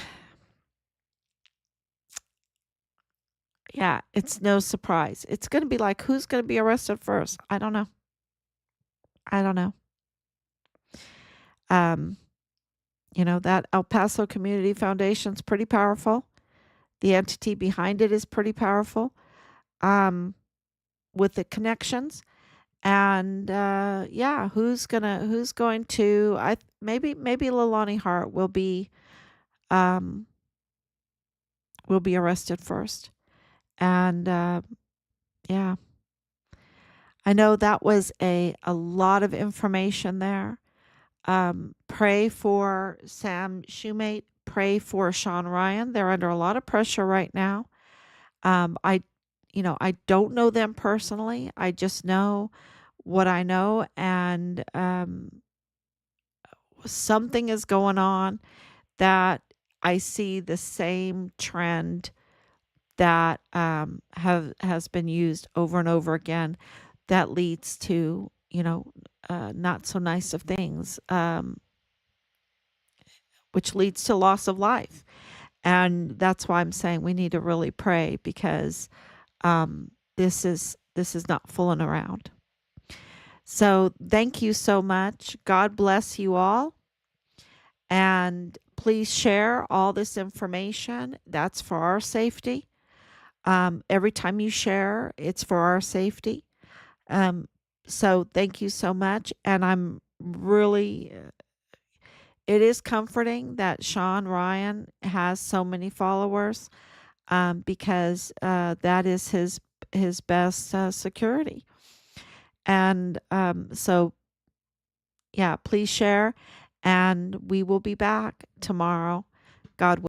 [SPEAKER 1] yeah, it's no surprise. It's going to be like, who's going to be arrested first? I don't know. I don't know. Um, that El Paso Community Foundation is pretty powerful. The entity behind it is pretty powerful, with the connections. And yeah, who's going to? Maybe Leilani Hart um, will be arrested first. And yeah, I know that was a lot of information there. Pray for Sam Shoemate. Pray for Shawn Ryan. They're under a lot of pressure right now. I, I don't know them personally. I just know what I know, and something is going on that I see the same trend that has been used over and over again, that leads to not so nice of things, which leads to loss of life. And that's why I'm saying we need to really pray, because this is not fooling around. So thank you so much. God bless you all. And please share all this information. That's for our safety. Every time you share, it's for our safety. Um, so thank you so much. And I'm really, it is comforting that Shawn Ryan has so many followers, because that is his best security. And so, yeah, please share. And we will be back tomorrow, God willing.